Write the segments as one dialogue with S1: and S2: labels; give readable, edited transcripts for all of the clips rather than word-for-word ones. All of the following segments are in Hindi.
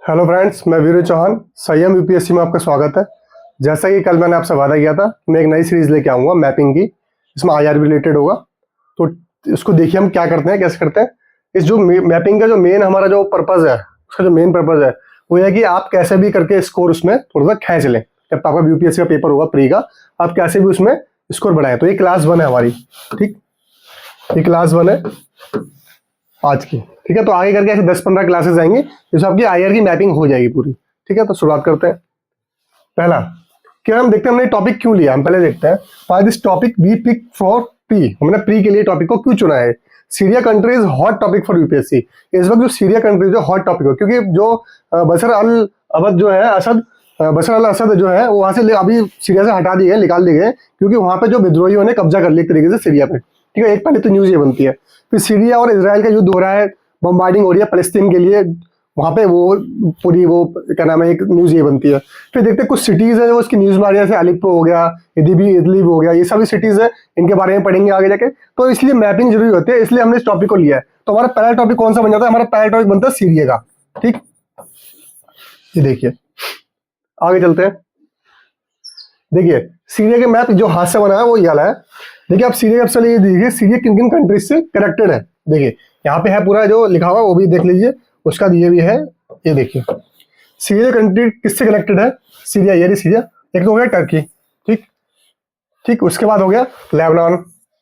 S1: हेलो फ्रेंड्स, मैं वीरू चौहान संयम यूपीएससी में आपका स्वागत है। जैसा कि कल मैंने आपसे वादा किया था, मैं एक नई सीरीज लेके आऊँगा मैपिंग की, इसमें आईआर रिलेटेड होगा। तो इसको देखिए हम क्या करते हैं, कैसे करते हैं। इस जो मैपिंग का जो मेन हमारा जो पर्पज़ है, उसका जो मेन पर्पज़ है वो है कि आप कैसे भी करके स्कोर उसमें थोड़ा सा खींच लें। जब आपका यूपीएससी का पेपर होगा प्री का, आप कैसे भी उसमें स्कोर बढ़ाएं। तो ये क्लास 1 है हमारी, ठीक, ये क्लास 1 है आज की, ठीक है। तो आगे करके ऐसे 10-15 क्लासेस आएंगे जिससे आपकी आईआर की मैपिंग हो जाएगी पूरी, ठीक है। तो शुरुआत करते हैं। पहला क्या हम देखते हैं, हमने टॉपिक क्यों लिया, हम पहले देखते हैं। Why this topic we pick for pre, हमने प्री के लिए टॉपिक को क्यों चुना है। Syria country is hot topic for UPSC. इस वक्त जो सीरिया कंट्री जो हॉट टॉपिक हो, क्योंकि जो बशर अल अवद जो है असद, बशर अल असद जो है वो वहां से अभी सीरिया से हटा दिए गए, निकाल दिए गए, क्योंकि वहां पे जो विद्रोहियों ने कब्जा कर लिया एक तरीके से सीरिया पे, ठीक है। एक पहले तो न्यूज ये बनती है, फिर सीरिया और इसराइल का युद्ध हो रहा है, बम्बार्डिंग हो रही है फलस्तीन के लिए, वहां पे वो पूरी वो क्या नाम है, एक न्यूज ये बनती है। फिर देखते हैं कुछ सिटीज है जो उसकी न्यूज में आ रही है, जैसे अलिप्पो हो गया, इदलिब हो गया, ये सभी सिटीज है, इनके बारे में पढ़ेंगे आगे जाके। तो इसलिए मैपिंग जरूरी होती है, इसलिए हमने इस टॉपिक को लिया है। तो हमारा पहला टॉपिक कौन सा बन जाता है, हमारा पहला टॉपिक बनता है सीरिया का, ठीक। ये देखिए, आगे चलते हैं। देखिए सीरिया के मैप जो हाथ से बना है वो ये वाला है। देखिए आप सीरिया का चलिए, देखिए सीरिया किन किन कंट्रीज से कनेक्टेड है। देखिए यहाँ पे है पूरा जो लिखा हुआ वो भी देख लीजिए, उसका ये भी है, ये देखिए सीरिया कंट्री किससे कनेक्टेड है। सीरिया, ये सीरिया, एक तो हो गया टर्की, ठीक ठीक, उसके बाद हो गया लेबनान,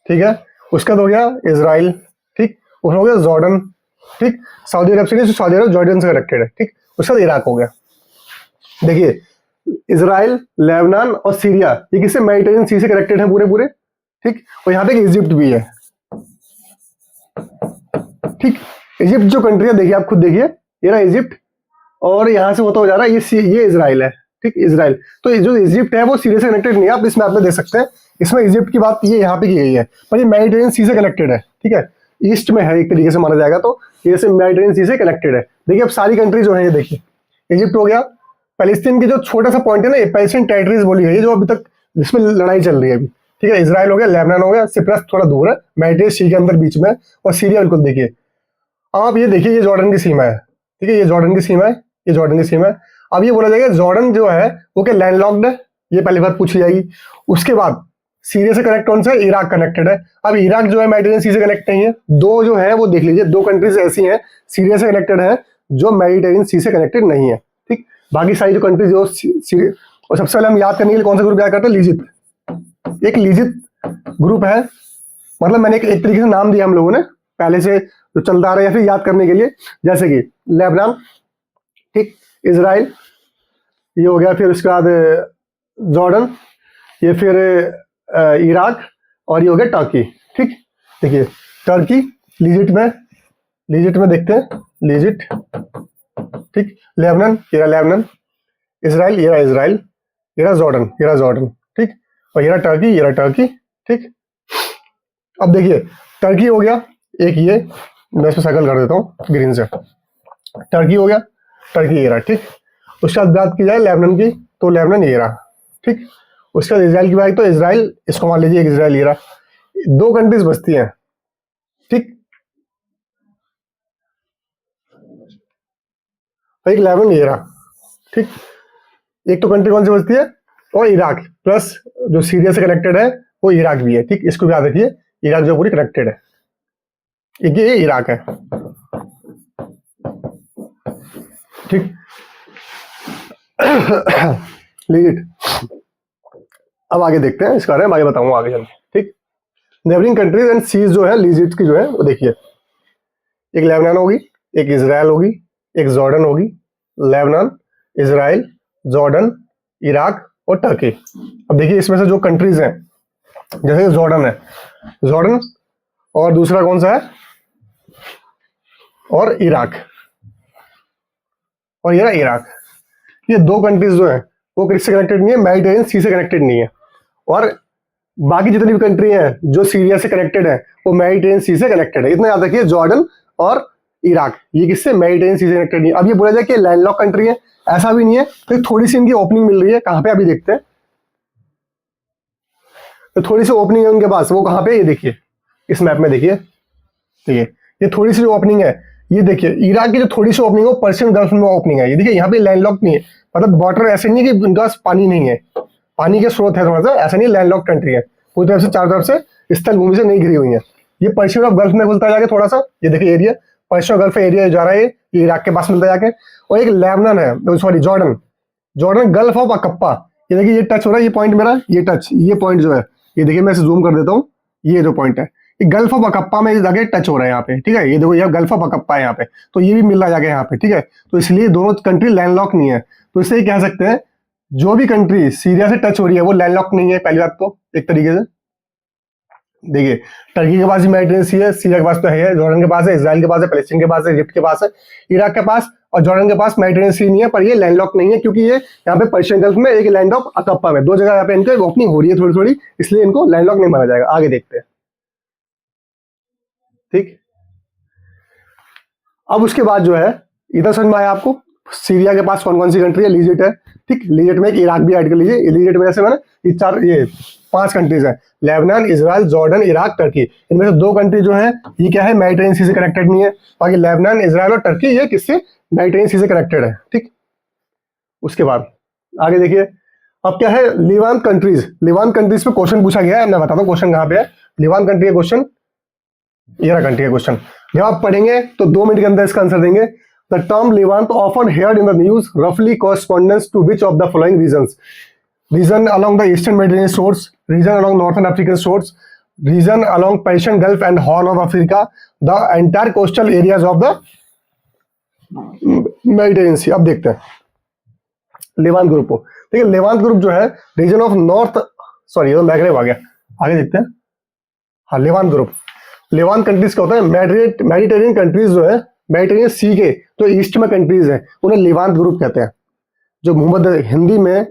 S1: ठीक है, उसका बाद हो गया इजराइल, ठीक, उसमें हो गया जॉर्डन, ठीक, सऊदी अरब से, सऊदी अरब जॉर्डन से कनेक्टेड है, ठीक, उसके बाद इराक हो गया। देखिए इजराइल, लेबनान और सीरिया ये किससे, मेडिटेरियन सी से कनेक्टेड है पूरे पूरे, ठीक। और यहाँ पे इजिप्ट भी है, ठीक। इजिप्ट जो कंट्री है, देखिए आप खुद देखिए, ये रहा इजिप्ट, और यहाँ से होता हो जा रहा है ये इजराइल है, ठीक, इजराइल। तो ये जो इजिप्ट है वो सीरिया से कनेक्टेड नहीं है, आप इस मैप में देख सकते हैं। इसमें इजिप्ट की बात ये यहाँ पे की गई है, पर ये मेडिटेरियन सी से कनेक्टेड है, ठीक है, ईस्ट में है एक तरीके से माना जाएगा, तो ये से मेडिटेरियन सी से कनेक्टेड है। देखिए अब सारी कंट्री जो है, ये देखिए इजिप्ट हो गया, पैलेस्टीन की जो छोटा सा पॉइंट है ना, पैलेस्टीन टेरिटरीज बोली है, ये जो अभी तक जिसमें लड़ाई चल रही है अभी, ठीक है। इजराइल हो गया, लेबनान हो गया, सिप्रस थोड़ा दूर है, मेडिटेरियन सी के अंदर बीच में, और सीरिया बिल्कुल देखिए। आप ये देखिए, ये जॉर्डन की सीमा है, ठीक है, ये जॉर्डन की सीमा है, ये जॉर्डन की सीमा है। अब ये बोला जाएगा जॉर्डन जो है वो क्या लैंडलॉक्ड है, ये पहली बात पूछी जाएगी। उसके बाद सीरिया से कनेक्ट कौन सा है, इराक कनेक्टेड है। अब इराक जो है मेडिटेरियन सी से कनेक्ट नहीं है। दो जो है वो देख लीजिए, दो कंट्रीज ऐसी हैं सीरिया से कनेक्टेड है जो मेडिटेरियन सी से कनेक्टेड नहीं है, ठीक। बाकी सारी जो कंट्रीज जो और सबसे पहले हम याद करने के लिए कौन सा ग्रुप याद करते हैं, लीजित। एक लीजित ग्रुप है, मतलब मैंने एक तरीके से नाम दिया हम लोगों ने पहले से जो चलता आ रहा है, या फिर याद करने के लिए, जैसे कि लेबनान, ठीक, इजराइल, ये हो गया, फिर उसके बाद जॉर्डन, ये फिर इराक, और ये हो गया टर्की, ठीक। देखिए टर्की लीजिट में देखते हैं, लीजिट, ठीक, लेबनान, ये रहा लेबनान, इजराइल, ये रहा इजराइल, ये रहा जॉर्डन, ठीक, और ये रहा टर्की, ठीक। अब देखिए टर्की हो गया एक, ये मैं इसमें सर्कल कर देता हूँ ग्रीन से, टर्की हो गया, टर्की ये रहा, ठीक। उसके बाद बात की जाए लेबनान की, तो लेबनान ये रहा, ठीक। उसके बाद इसराइल की बात, तो इसराइल, इसको मान लीजिए इसराइल ये रहा। दो कंट्रीज बचती हैं, ठीक, एक लेबनान ये रहा, ठीक। एक तो कंट्री कौन सी बचती है, और इराक, प्लस जो सीरिया से कनेक्टेड है वो इराक भी है, ठीक। इसको भी याद रखिए, इराक जो पूरी कनेक्टेड है, एक ये इराक है, ठीक। लीजिट। अब आगे देखते हैं इसके बारे में, आगे बताऊंगा आगे चल, ठीक। नेबरिंग कंट्रीज एंड सीज जो है लीजिट की जो है वो देखिए, एक लेबनान होगी, एक इजराइल होगी, एक जॉर्डन होगी, लेबनान, इजराइल, जॉर्डन, इराक और टर्की। अब देखिए इसमें से जो कंट्रीज हैं, जैसे जॉर्डन है, जॉर्डन, और दूसरा कौन सा है, और इराक, और ये रहा इराक। ये दो कंट्रीज जो है वो किससे कनेक्टेड नहीं है, मेडिटेरियन सी से कनेक्टेड नहीं है। और बाकी जितनी भी कंट्री हैं जो सीरिया से कनेक्टेड है वो मेडिटेरियन सी से कनेक्टेड है। इतना याद रखिए, जॉर्डन और इराक ये किससे, मेडिटेरियन सी से कनेक्टेड नहीं है। अब ये बोला जाए कि लैंडलॉक कंट्री है, ऐसा भी नहीं है, तो थोड़ी सी इनकी ओपनिंग मिल रही है, कहाँ पे अभी देखते हैं। तो थोड़ी सी ओपनिंग है उनके पास, वो कहाँ पे, ये देखिए इस मैप में देखिए, ठीक है, ये थोड़ी सी जो ओपनिंग है ये देखिए इराक की जो थोड़ी सी ओपनिंग है वो पर्शियन गल्फ में ओपनिंग है। ये देखिए यहाँ पे लैंडलॉक नहीं है, मतलब बॉर्डर ऐसे नहीं है कि उनके पास पानी नहीं है, पानी के स्रोत है थोड़ा सा, ऐसा नहीं लैंडलॉक कंट्री है, पूरी तरफ से चारों तरफ से स्थल भूमि से नहीं घिरी हुई है। ये पर्शियन ऑफ गल्फ में खुलता है जाके थोड़ा सा, ये देखिए एरिया पर्शियन गल्फ एरिया जा रहा है, ये इराक के पास मिलता है जाके। और एक लेबनान है, sorry Jordan, Jordan Gulf of Aqaba, ये देखिए ये टच हो रहा है, ये पॉइंट मेरा, ये टच, ये पॉइंट जो है, ये देखिए मैं इसे जूम कर देता हूँ, ये जो पॉइंट है ये गल्फ ऑफ अकप्पा में जाके टच हो रहा है यहाँ पे, ठीक है। ये देखो ये गल्फ ऑफ अकप्पा है यहाँ पे, तो ये भी मिल रहा है जाके यहाँ पे, ठीक है। तो इसलिए दोनों कंट्री लैंडलॉक नहीं है, तो इससे कह सकते हैं जो भी कंट्री सीरिया से टच हो रही है वो लैंडलॉक नहीं है, पहली बात तो एक तरीके से। देखिए टर्की के पास भी मेडिटेरियन सी है, सीरिया के पास तो है, जॉर्डन के पास है, इजराइल के पास है, पैलेस्टीन के पास है, इजिप्ट के पास है, इराक के पास और जॉर्डन के पास मेडिटेरियन सी नहीं है, पर ये लैंडलॉक नहीं है क्योंकि ये यहाँ पे पर्शियन गल्फ में एक लैंड ऑफ अकप्पा में, दो जगह यहाँ पे इनके ओपनिंग हो रही है थोड़ी थोड़ी, इसलिए इनको लैंडलॉक नहीं माना जाएगा। आगे देखते हैं, ठीक। अब उसके बाद जो है इधर समझ में आया आपको सीरिया के पास कौन कौन सी कंट्री है, लीजिट है, ठीक। लीजिट में एक इराक भी ऐड कर लीजिए, लीजिट में जैसे मैंने ये 5 कंट्रीज है, Lebanon, Israel, Jordan, Iraq, Turkey. इनमें से 2 कंट्री जो है ये क्या है, मेडिटेरियन सी से कनेक्टेड नहीं है, बाकी लेबनान, इजराइल और टर्की ये किससे, मेडिटेरियन सी से कनेक्टेड है, ठीक। उसके बाद आगे देखिए, अब क्या है लिवान कंट्रीज, लिवान कंट्रीज पे क्वेश्चन पूछा गया है, मैं बताता हूँ क्वेश्चन कहाँ पे है। लिवान कंट्री का क्वेश्चन, ये रहा कंट्री का क्वेश्चन, जब आप पढ़ेंगे तो 2 मिनट के अंदर इसका आंसर देंगे। The term Levant often heard in the news roughly corresponds to which of the following regions? Region along the eastern Mediterranean shores, region along northern African shores, region along Persian Gulf and Horn of Africa, the entire coastal areas of the Mediterranean Sea। अब देखते हैं लेवांत ग्रुप को। देखिए लेवांत ग्रुप जो है रीजन ऑफ नॉर्थ, सॉरी ये मैग्रेब आ गया, आगे देखते हैं। हाँ लेवांत ग्रुप, लेवांत कंट्रीज का होता है, मेडिटेरियन कंट्रीज जो है, मेडिटेरियन सी के जो ईस्ट में कंट्रीज हैं उन्हें लेवांत ग्रुप कहते हैं। जो भूमध्य, हिंदी में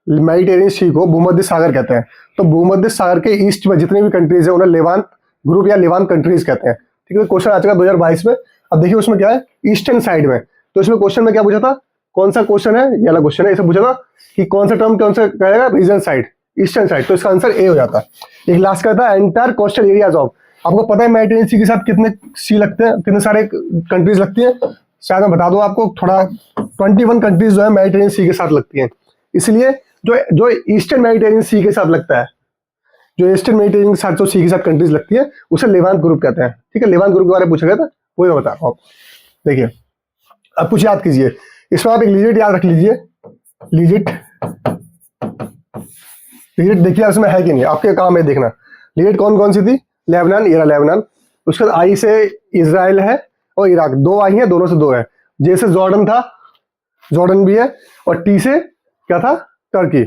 S1: मेडिटेरियन सी को भूमध्य सागर कहते हैं, तो भूमध्य सागर के ईस्ट में जितने भी कंट्रीज हैं उन्हें लेवांत ग्रुप या लेवांत कंट्रीज कहते हैं, ठीक है। क्वेश्चन आ चुका 2022 में। अब देखिए उसमें क्या है, ईस्टर्न साइड में, तो इसमें क्वेश्चन में क्या पूछा था, कौन सा क्वेश्चन है, ये वाला क्वेश्चन है, इसे पूछा था कि कौन सा टर्म कौन सा कहेगा, रीजन साइड, ईस्टर्न साइड, तो इसका आंसर ए हो जाता है। एक लास्ट का था एंटायर कोस्टल एरियाज ऑफ, आपको पता है मेडिटेरियन सी के साथ कितने सी लगते हैं, कितने सारे कंट्रीज लगती हैं, शायद मैं बता दूं आपको थोड़ा, 21 कंट्रीज जो है मेडिटेरियन सी के साथ लगती हैं। इसलिए जो ईस्टर्न मेडिटेरियन सी के साथ लगता है, जो ईस्टर्न मेडिटेरियन के साथ जो सी के साथ कंट्रीज लगती है उसे लेवांत ग्रुप कहते हैं, ठीक है। लेवांत ग्रुप के बारे में पूछा गया था, वही मैं बता रहा हूँ। देखिए अब कुछ याद कीजिए, इसमें आप एक लीजिट याद रख लीजिए, लीजिट, लीजिट देखिए इसमें है कि नहीं, आपके काम है देखना। लीजिट कौन कौन सी थी, लेबनान, ये रहा लेबनान, उसके बाद आई से इजराइल है और इराक, 2 आई है, दोनों से 2 है। जे से जॉर्डन था, जॉर्डन भी है, और टी से क्या था, टर्की।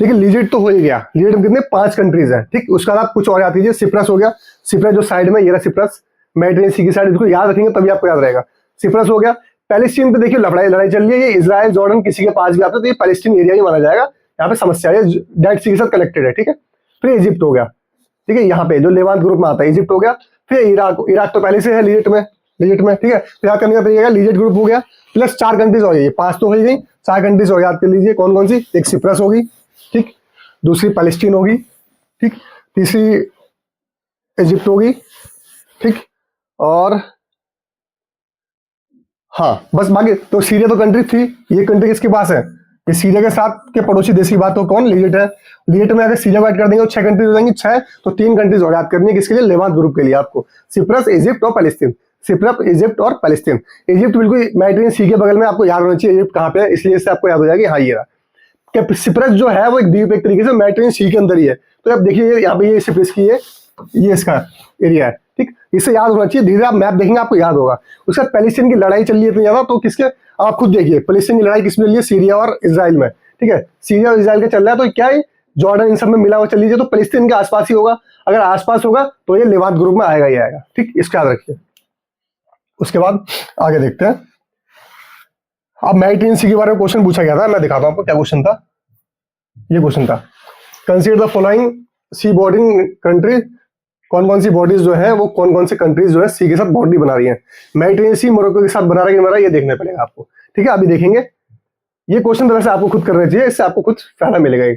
S1: देखिए लीजिट तो हो ही गया, लीजिट में कितने 5 कंट्रीज हैं, ठीक। उसका बाद आप कुछ और याद कीजिए, सिप्रस हो गया, सिप्रस जो साइड में, ये रहा सिप्रस, मेडिटेरियन सी की साइड, इसको याद रखेंगे तभी आपको याद रहेगा। सिप्रस हो गया। पैलेस्टीन पे देखिए लड़ाई चल रही है, ये इजराइल जॉर्डन किसी के पास भी आता है तो ये पैलेस्टीन एरिया ही माना जाएगा, यहाँ पे समस्या है, डेड सी के साथ कनेक्टेड है, ठीक है। फिर इजिप्ट हो गया, ठीक है, यहाँ पे जो लेवांत ग्रुप में आता है, इजिप्ट हो गया। फिर इराक, इराक तो पहले से है लीजिट में, ठीक है। फिर याद करने का तरीका लीजिट ग्रुप हो गया, प्लस 4 कंट्रीज हो गई, 5 तो हो ही गई, 4 कंट्रीज हो, याद कर लीजिए कौन कौन सी, एक सिप्रस होगी, ठीक, दूसरी पैलेस्टीन होगी, ठीक, तीसरी इजिप्ट होगी, ठीक, और हाँ बस बाकी तो सीरिया तो कंट्री थी, ये कंट्री किसके पास है, ये सीरिया के साथ के पड़ोसी देश की बात हो, कौन, लीजिट है। लीजिट में अगर सीरिया को ऐड कर देंगे तो 6 कंट्रीज हो जाएंगी, 6 तो 3 कंट्रीज और याद करनी है किसके लिए, लेवांत ग्रुप के लिए आपको, सिप्रस, इजिप्ट और पैलेस्टीन, सिप्रस, इजिप्ट और पैलेस्टीन। इजिप्ट बिल्कुल मेडिटेरियन सी के बगल में, आपको याद होना चाहिए इजिप्ट कहाँ पे है, इसलिए इससे आपको याद हो जाएगी, हाँ ये रहा। सिप्रस जो है वो एक द्वीप एक तरीके से मेडिटेरियन सी के अंदर ही है, तो आप देखिए यहाँ पे ये सिप्रस की ये इसका एरिया है, ठीक, इससे याद होना चाहिए, धीरे आप मैप देखेंगे आपको याद होगा। उसका पैलेस्टीन की लड़ाई चल रही है इतनी ज्यादा, तो किसके, आप खुद देखिए पैलेस्टीन की लड़ाई किसमें चल रही है, सीरिया और इजराइल में, ठीक है, सीरिया और इजराइल का चल रहा है, तो क्या है जॉर्डन इन सब में मिला हुआ चल लीजिए, तो पैलेस्टीन के आसपास ही होगा, अगर आसपास होगा तो ये लेवांत ग्रुप में आएगा ही आएगा, ठीक, इसका याद रखिए। उसके बाद आगे देखते हैं। अब मेडिटेरियन सी के बारे में क्वेश्चन पूछा गया था, मैं दिखाता हूं आपको क्या क्वेश्चन था। ये क्वेश्चन था, consider the following sea bordering country, कौन कौन सी बॉडीज जो है वो कौन कौन सी कंट्रीज जो है सी के साथ बॉर्डरी बना रही है। मेडिटेरियन सी मोरक्को के साथ बना रहा है कि बना रहा है, ये देखना पड़ेगा आपको, ठीक है, अभी देखेंगे। ये क्वेश्चन तो वैसे आपको खुद करना चाहिए, इससे आपको कुछ फायदा मिलेगा।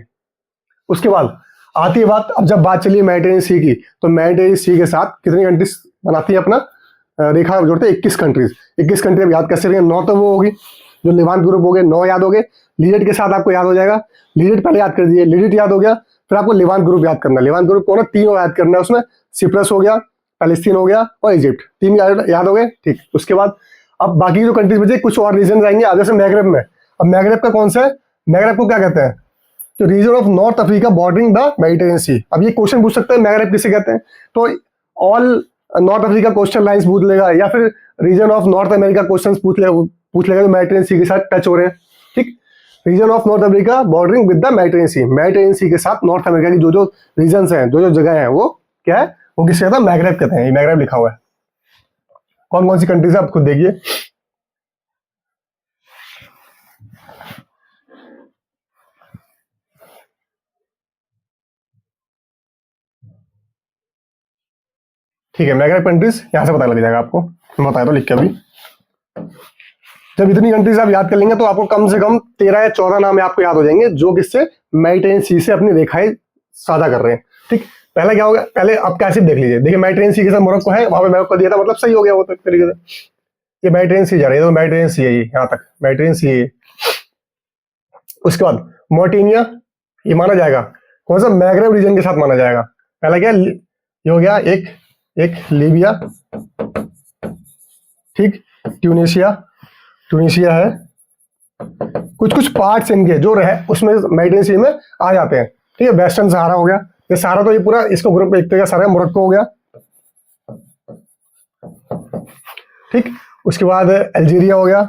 S1: उसके बाद आती है बात, अब जब बात चली मेडिटेरियन सी की, तो मेडिटेरियन सी के साथ कितनी कंट्रीज बनाती है अपना रेखा जोड़ते हैं 21 कंट्रीज। 21 कंट्री अब याद कैसे रहेंगे? 9 तो वो होगी जो लेवांट ग्रुप हो गए, 9 याद हो गए। लीजेट के साथ आपको याद हो जाएगा, लीजेट पहले याद कर दीजिए, लीजेट याद हो गया, फिर आपको लेवांट ग्रुप याद करना है। लेवांट ग्रुप को ना 3 याद करना है, उसमें सिप्रस हो गया, पैलेस्टीन हो गया और इजिप्ट, 3 याद हो गए। ठीक, उसके बाद अब बाकी जो कंट्रीज बचे कुछ और रीजन आएंगे अब, जैसे मैगरेब में। अब मैगरेब का कौन सा है? मैगरेब को क्या कहते हैं? तो region of North Africa bordering the Mediterranean Sea. अब ये क्वेश्चन पूछ सकते हैं मैगरेब किसे कहते हैं, तो all North Africa coastal lines पूछ लेगा, या फिर region of North America question पूछ लेगा जो मेडिटेरियन सी के साथ टच हो रहे हैं। ठीक, region of North Africa bordering with the Mediterranean Sea, Mediterranean Sea के साथ नॉर्थ अमेरिका की जो जो रीजन हैं, जो जो जगह है, वो क्या है? वो किसे कहता है? मैगरेब कहते हैं। मैगरेब लिखा हुआ है। कौन कौन सी कंट्रीज है आप खुद देखिए। ठीक है, मैगरेब कंट्रीज यहां से पता लग जाएगा आपको, मैं बताया तो लिख के अभी। जब इतनी कंट्रीज आप याद कर लेंगे तो आपको कम से कम 13 या 14 नाम आपको याद हो जाएंगे जो किससे? मेडिटेरियन सी से अपनी रेखाएं साझा कर रहे हैं। ठीक, पहला क्या होगा? पहले आप कैसे देख लीजिए, देखिए मेडिटेरियन सी के साथ मोरक्को है, वहां पे मोरक्को दिया था, मतलब सही हो गया वो तो एक तरीके से। ये मेडिटेरियन सी जा रही है, तो मेडिटेरियन सी है, ये यहाँ तक मेडिटेरियन सी है। उसके बाद मॉरिटानिया, ये माना जाएगा कौन सा? मैगरेब रीजन के साथ माना जाएगा। पहला क्या? ये हो गया एक लीबिया। ठीक, ट्यूनिशिया है, कुछ पार्ट्स इनके जो रहे उसमें मेडिटेरियन सी में आ जाते हैं। ठीक है, वेस्टर्न सहारा हो गया, ये सारा तो ये पूरा इसको ग्रुप एक तरह सारा मोरक्को हो गया। ठीक, उसके बाद अल्जीरिया हो गया,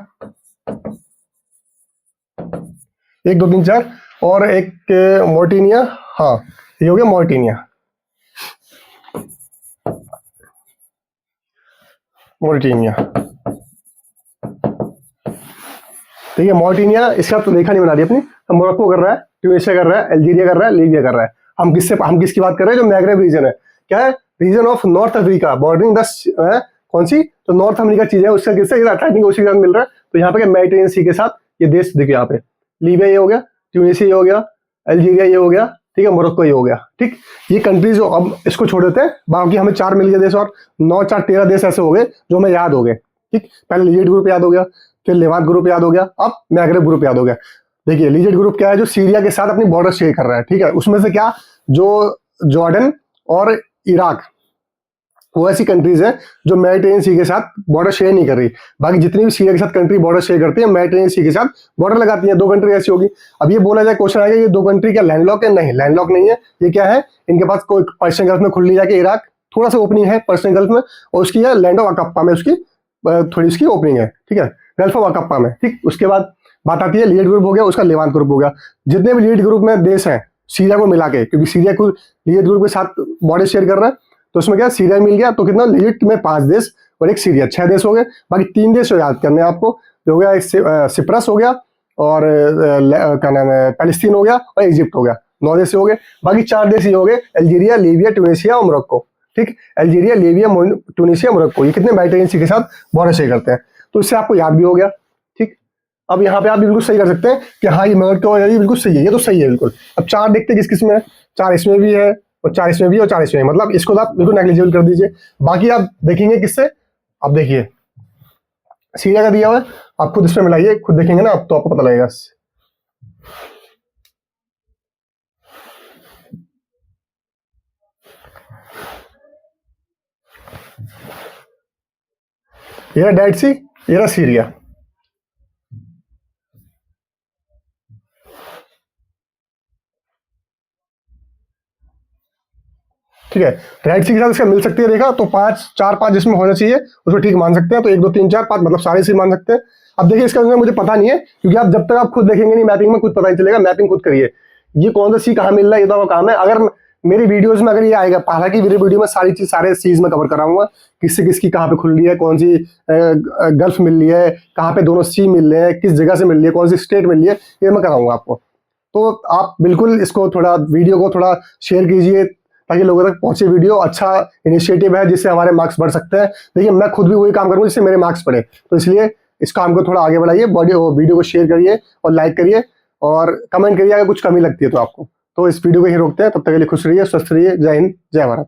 S1: 1 2 3 4, और एक मॉरिटानिया। हाँ, ये हो गया मॉरिटानिया। ठीक है, मॉरिटानिया इसका तो रेखा नहीं बना दी अपनी, तो मोरक्को कर रहा है, ट्यूनिशिया कर रहा है, अल्जीरिया कर रहा है, लीबिया कर रहा है। हम किसकी बात कर रहे हैं? जो मैगरेब रीजन है। क्या है? Region of North Africa bordering the कौन सी? तो नॉर्थ अफ्रीका चीज है, उसका किससे? अटलांटिक ओशन के साथ मिल रहा है, तो यहाँ पे मेडिटेरियन सी के साथ ये देश देखिए यहाँ पे, लीबिया ये हो गया, ट्यूनिशिया ये हो गया, अल्जीरिया ये हो गया, ठीक है, मोरक्को ये हो गया। ठीक, ये कंट्रीज जो अब इसको छोड़ देते हैं, बाकी हमें 4 मिल गए देश, और 9 4 13 देश ऐसे हो गए जो हमें याद हो गए। ठीक, पहले लीजेट ग्रुप याद हो गया, फिर लेवांट ग्रुप याद हो गया, अब मैगरेब ग्रुप याद हो गया। देखिए लीजेट ग्रुप क्या है? जो सीरिया के साथ अपनी बॉर्डर शेयर कर रहा है। ठीक है, उसमें से क्या? जो जॉर्डन और इराक, वो ऐसी कंट्रीज हैं जो मेडिटेरियन सी के साथ बॉर्डर शेयर नहीं कर रही। बाकी जितनी भी सीरिया के साथ कंट्री बॉर्डर शेयर करती है, मेडिटेरियन सी के साथ बॉर्डर लगाती हैं। 2 कंट्री ऐसी होगी। अब ये बोला जाए, क्वेश्चन आएगा, ये 2 कंट्री क्या लैंडलॉक है? नहीं, लैंडलॉक नहीं है। ये क्या है? इनके पास कोई पर्शियन गल्फ में खुल ली जाके, इराक थोड़ा सा ओपनिंग है पर्शियन गल्फ में, और उसकी है लैंड ऑफ अकप्पा में, उसकी थोड़ी उसकी ओपनिंग है। ठीक है, गल्फ ऑफ अकप्पा में। ठीक, उसके बाद बात आती है लीजेट ग्रुप हो गया, उसका लेवांट ग्रुप हो गया। जितने भी लीजेट ग्रुप में देश हैं सीरिया को मिला के, क्योंकि सीरिया को लीजेट ग्रुप के साथ बॉर्डर शेयर कर रहा है, तो उसमें क्या? सीरिया मिल गया, तो कितना? लीजेट में 5 देश और एक सीरिया, 6 देश हो गए। बाकी 3 देश याद करने हैं आपको, जो हो गया एक सिप्रस हो गया, और क्या नाम है, पैलेस्टीन हो गया, और इजिप्ट हो गया। 9 देश हो गए। बाकी 4 देश ये हो गए, अल्जीरिया, लीबिया, ट्यूनिशिया और मोरक्को। ठीक, अल्जीरिया, लीबिया, ट्यूनिशिया, मोरक्को, ये कितने मेडिटेरियन सी के साथ बॉर्डर शेयर करते हैं, तो इससे आपको याद भी हो गया। ठीक, अब यहाँ पे आप बिल्कुल सही कर सकते हैं कि हाँ ये मोरक्को है, ये बिल्कुल सही है, ये तो सही है बिल्कुल। अब 4 देखते हैं किस किस में है। 4 इसमें भी है, और 4 इसमें भी, और 4 इसमें, मतलब इसको आप बिल्कुल नेग्लिजिबल कर दीजिए। बाकी आप देखेंगे किससे? अब देखिए सीरिया का दिया हुआ है, आप खुद इसमें मिलाइए, खुद देखेंगे ना आप, तो आपको पता लगेगा। ये रहा डेड सी, ये रहा सीरिया। ठीक है, रेड सी के साथ इसका मिल सकती है रेखा, तो 4 5 जिसमें होना चाहिए उसको ठीक मान सकते हैं। तो 1 2 3 4 5 मतलब सारे सी मान सकते हैं। अब देखिए इसका मुझे पता नहीं है, क्योंकि आप जब तक आप खुद देखेंगे नहीं मैपिंग में, कुछ पता नहीं चलेगा। मैपिंग खुद करिए, ये कौन सा सी कहाँ मिल रहा है, ये तो आपका काम है। अगर मेरी वीडियोस में अगर ये आएगा, हालांकि मेरी वीडियो में सारे चीज में कवर कराऊंगा, किससे किसकी कहाँ पे खुल रही है, कौन सी गल्फ मिल रही है, कहाँ पे दोनों सी मिल रहे हैं, किस जगह से मिल रही है, कौन सी स्टेट मिल रही है, ये मैं कराऊंगा आपको। तो आप बिल्कुल इसको थोड़ा वीडियो को थोड़ा शेयर कीजिए, ताकि लोगों तक पहुंचे वीडियो। अच्छा इनिशिएटिव है, जिससे हमारे मार्क्स बढ़ सकते हैं। देखिए मैं खुद भी वही काम करूंगा जिससे मेरे मार्क्स बढ़े, तो इसलिए इस काम को थोड़ा आगे बढ़ाइए, वीडियो को शेयर करिए और लाइक करिए, और कमेंट करिए अगर कुछ कमी लगती है तो आपको। तो इस वीडियो को ही रोकते हैं, तब तक के लिए खुश रहिए, स्वस्थ रहिए। जय हिंद, जय भारत।